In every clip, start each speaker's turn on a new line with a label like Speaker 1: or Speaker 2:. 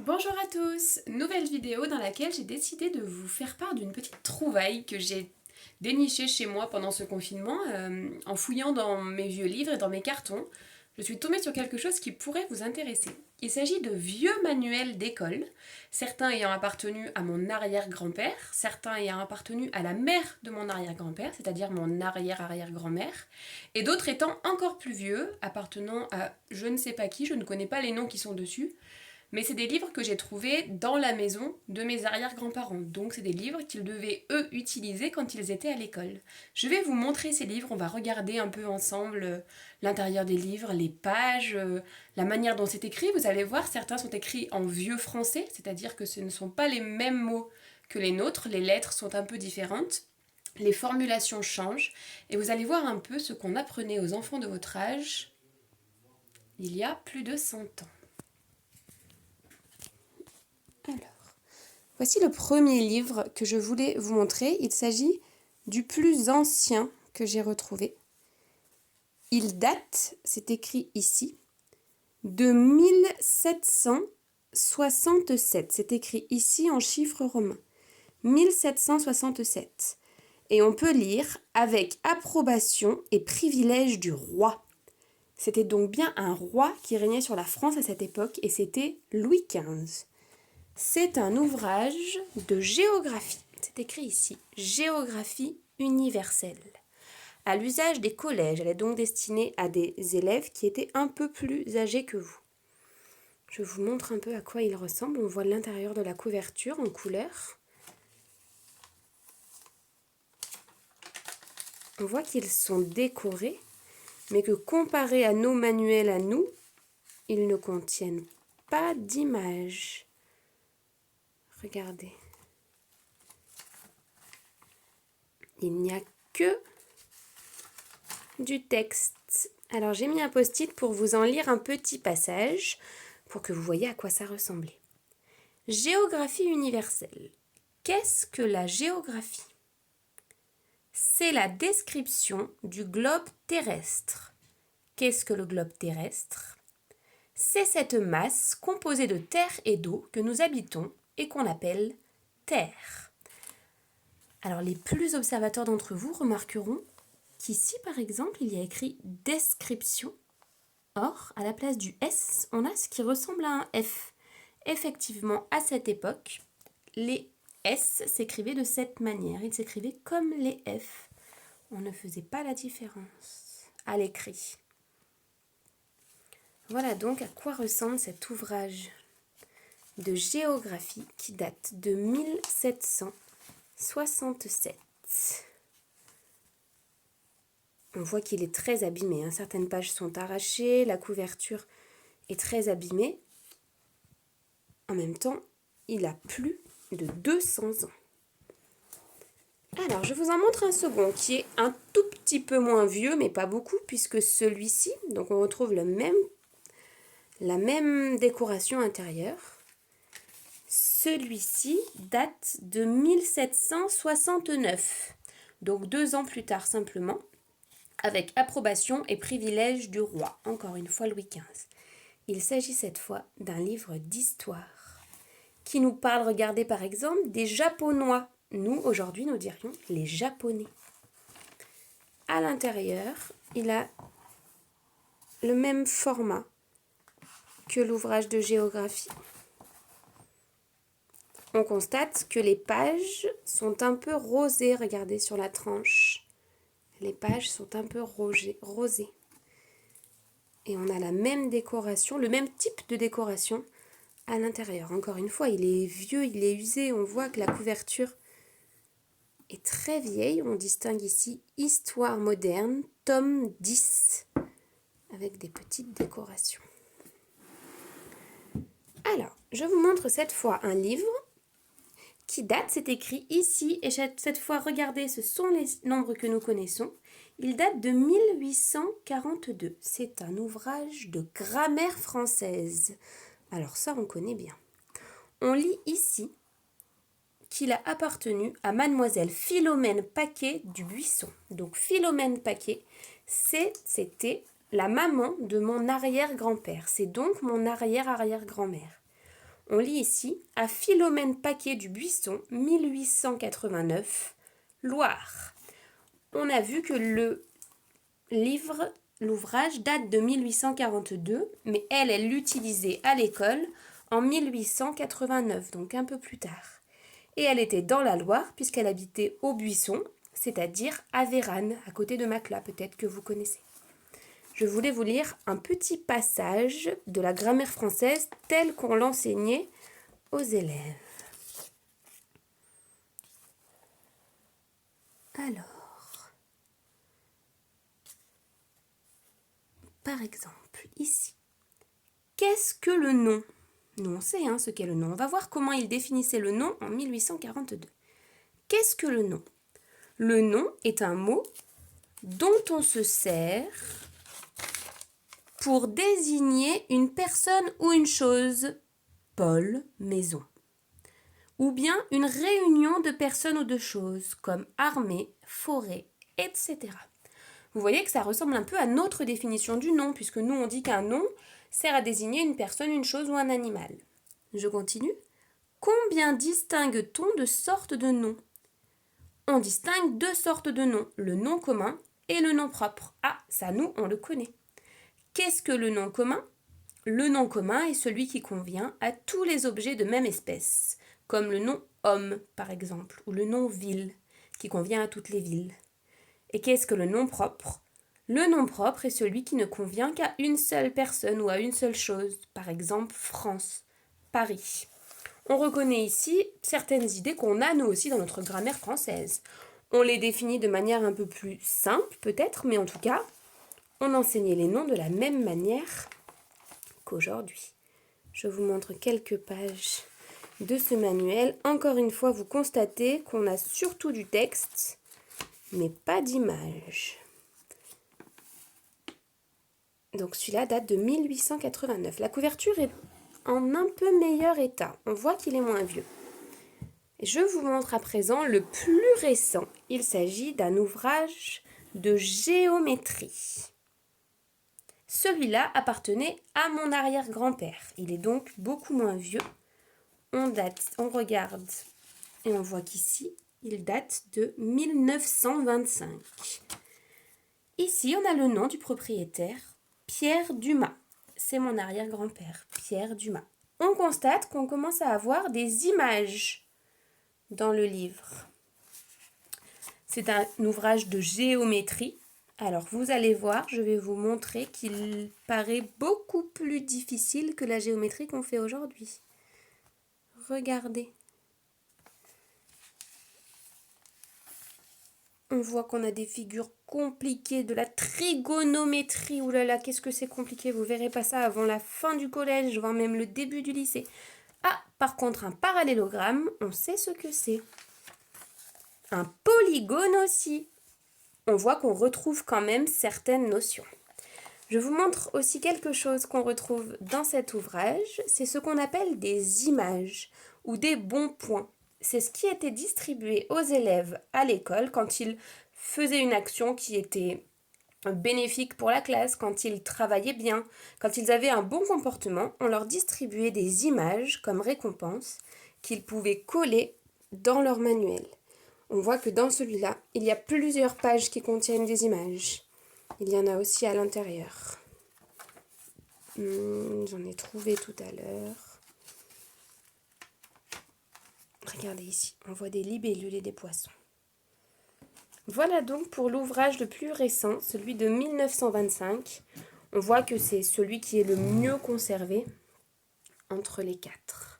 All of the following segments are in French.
Speaker 1: Bonjour à tous, nouvelle vidéo dans laquelle j'ai décidé de vous faire part d'une petite trouvaille que j'ai dénichée chez moi pendant ce confinement en fouillant dans mes vieux livres et dans mes cartons. Je suis tombée sur quelque chose qui pourrait vous intéresser. Il s'agit de vieux manuels d'école, certains ayant appartenu à mon arrière-grand-père, certains ayant appartenu à la mère de mon arrière-grand-père, c'est-à-dire mon arrière-arrière-grand-mère, et d'autres étant encore plus vieux, appartenant à je ne sais pas qui, je ne connais pas les noms qui sont dessus, mais c'est des livres que j'ai trouvés dans la maison de mes arrière-grands-parents. Donc c'est des livres qu'ils devaient eux utiliser quand ils étaient à l'école. Je vais vous montrer ces livres, on va regarder un peu ensemble l'intérieur des livres, les pages, la manière dont c'est écrit. Vous allez voir, certains sont écrits en vieux français, c'est-à-dire que ce ne sont pas les mêmes mots que les nôtres, les lettres sont un peu différentes. Les formulations changent et vous allez voir un peu ce qu'on apprenait aux enfants de votre âge il y a plus de 100 ans. Alors, voici le premier livre que je voulais vous montrer. Il s'agit du plus ancien que j'ai retrouvé. Il date, c'est écrit ici, de 1767. C'est écrit ici en chiffres romains. 1767. Et on peut lire avec approbation et privilège du roi. C'était donc bien un roi qui régnait sur la France à cette époque et c'était Louis XV. C'est un ouvrage de géographie. C'est écrit ici, géographie universelle. À l'usage des collèges, elle est donc destinée à des élèves qui étaient un peu plus âgés que vous. Je vous montre un peu à quoi il ressemble. On voit l'intérieur de la couverture en couleur. On voit qu'ils sont décorés, mais que comparé à nos manuels à nous, ils ne contiennent pas d'images. Regardez. Il n'y a que du texte. Alors j'ai mis un post-it pour vous en lire un petit passage pour que vous voyez à quoi ça ressemblait. Géographie universelle. Qu'est-ce que la géographie? C'est la description du globe terrestre. Qu'est-ce que le globe terrestre? C'est cette masse composée de terre et d'eau que nous habitons et qu'on appelle Terre. Alors les plus observateurs d'entre vous remarqueront qu'ici par exemple il y a écrit description. Or, à la place du S, on a ce qui ressemble à un F. Effectivement, à cette époque, les S s'écrivaient de cette manière. Ils s'écrivaient comme les F. On ne faisait pas la différence à l'écrit. Voilà donc à quoi ressemble cet ouvrage de géographie qui date de 1767. On voit qu'il est très abîmé. Certaines pages sont arrachées, la couverture est très abîmée. En même temps, il a plus de 200 ans. Alors, je vous en montre un second qui est un tout petit peu moins vieux, mais pas beaucoup, puisque celui-ci, donc on retrouve la même décoration intérieure. Celui-ci date de 1769, donc 2 ans plus tard simplement, avec approbation et privilège du roi, encore une fois Louis XV. Il s'agit cette fois d'un livre d'histoire qui nous parle, regardez par exemple, des Japonois. Nous, aujourd'hui, nous dirions les Japonais. À l'intérieur, il a le même format que l'ouvrage de géographie. On constate que les pages sont un peu rosées, regardez sur la tranche. Les pages sont un peu rosées. Et on a la même décoration, le même type de décoration à l'intérieur. Encore une fois, il est vieux, il est usé. On voit que la couverture est très vieille. On distingue ici Histoire moderne, tome 10, avec des petites décorations. Alors, je vous montre cette fois un livre qui date, c'est écrit ici, et cette fois, regardez, ce sont les nombres que nous connaissons. Il date de 1842. C'est un ouvrage de grammaire française. Alors ça, on connaît bien. On lit ici qu'il a appartenu à mademoiselle Philomène Paquet du Buisson. Donc Philomène Paquet, c'était la maman de mon arrière-grand-père. C'est donc mon arrière-arrière-grand-mère. On lit ici « À Philomène Paquet du Buisson, 1889, Loire ». On a vu que l'ouvrage date de 1842, mais elle l'utilisait à l'école en 1889, donc un peu plus tard. Et elle était dans la Loire, puisqu'elle habitait au Buisson, c'est-à-dire à Vérane, à côté de Macla, peut-être que vous connaissez. Je voulais vous lire un petit passage de la grammaire française telle qu'on l'enseignait aux élèves. Alors, par exemple, ici, qu'est-ce que le nom ? Nous, on sait ce qu'est le nom. On va voir comment il définissait le nom en 1842. Qu'est-ce que le nom ? Le nom est un mot dont on se sert pour désigner une personne ou une chose, Paul, maison, ou bien une réunion de personnes ou de choses, comme armée, forêt, etc. Vous voyez que ça ressemble un peu à notre définition du nom, puisque nous on dit qu'un nom sert à désigner une personne, une chose ou un animal. Je continue. Combien distingue-t-on de sortes de noms ? On distingue 2 sortes de noms, le nom commun et le nom propre. Ah, ça nous, on le connaît. Qu'est-ce que le nom commun ? Le nom commun est celui qui convient à tous les objets de même espèce, comme le nom homme, par exemple, ou le nom ville, qui convient à toutes les villes. Et qu'est-ce que le nom propre ? Le nom propre est celui qui ne convient qu'à une seule personne ou à une seule chose, par exemple France, Paris. On reconnaît ici certaines idées qu'on a nous aussi dans notre grammaire française. On les définit de manière un peu plus simple peut-être, mais en tout cas, on enseignait les noms de la même manière qu'aujourd'hui. Je vous montre quelques pages de ce manuel. Encore une fois, vous constatez qu'on a surtout du texte, mais pas d'image. Donc celui-là date de 1889. La couverture est en un peu meilleur état. On voit qu'il est moins vieux. Je vous montre à présent le plus récent. Il s'agit d'un ouvrage de géométrie. Celui-là appartenait à mon arrière-grand-père. Il est donc beaucoup moins vieux. On regarde et on voit qu'ici, il date de 1925. Ici, on a le nom du propriétaire, Pierre Dumas. C'est mon arrière-grand-père, Pierre Dumas. On constate qu'on commence à avoir des images dans le livre. C'est un ouvrage de géométrie. Alors, vous allez voir, je vais vous montrer qu'il paraît beaucoup plus difficile que la géométrie qu'on fait aujourd'hui. Regardez. On voit qu'on a des figures compliquées, de la trigonométrie. Ouh là là, qu'est-ce que c'est compliqué. Vous verrez pas ça avant la fin du collège, voire même le début du lycée. Ah, par contre, un parallélogramme, on sait ce que c'est. Un polygone aussi. On voit qu'on retrouve quand même certaines notions. Je vous montre aussi quelque chose qu'on retrouve dans cet ouvrage. C'est ce qu'on appelle des images ou des bons points. C'est ce qui était distribué aux élèves à l'école quand ils faisaient une action qui était bénéfique pour la classe, quand ils travaillaient bien, quand ils avaient un bon comportement. On leur distribuait des images comme récompense qu'ils pouvaient coller dans leur manuel. On voit que dans celui-là, il y a plusieurs pages qui contiennent des images. Il y en a aussi à l'intérieur. J'en ai trouvé tout à l'heure. Regardez ici, on voit des libellules et des poissons. Voilà donc pour l'ouvrage le plus récent, celui de 1925. On voit que c'est celui qui est le mieux conservé entre les 4.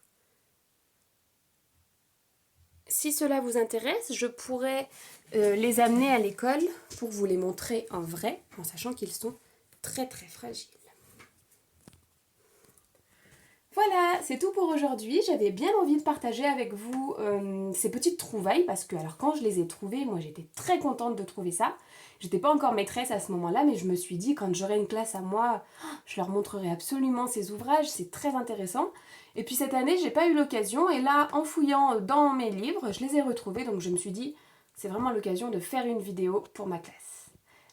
Speaker 1: Si cela vous intéresse, je pourrais les amener à l'école pour vous les montrer en vrai, en sachant qu'ils sont très très fragiles. Voilà, c'est tout pour aujourd'hui. J'avais bien envie de partager avec vous ces petites trouvailles parce que alors quand je les ai trouvées, moi j'étais très contente de trouver ça. J'étais pas encore maîtresse à ce moment-là, mais je me suis dit quand j'aurai une classe à moi, je leur montrerai absolument ces ouvrages, c'est très intéressant. Et puis cette année, j'ai pas eu l'occasion et là, en fouillant dans mes livres, je les ai retrouvés, donc je me suis dit, c'est vraiment l'occasion de faire une vidéo pour ma classe.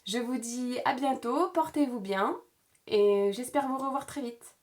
Speaker 1: Je vous dis à bientôt, portez-vous bien et j'espère vous revoir très vite.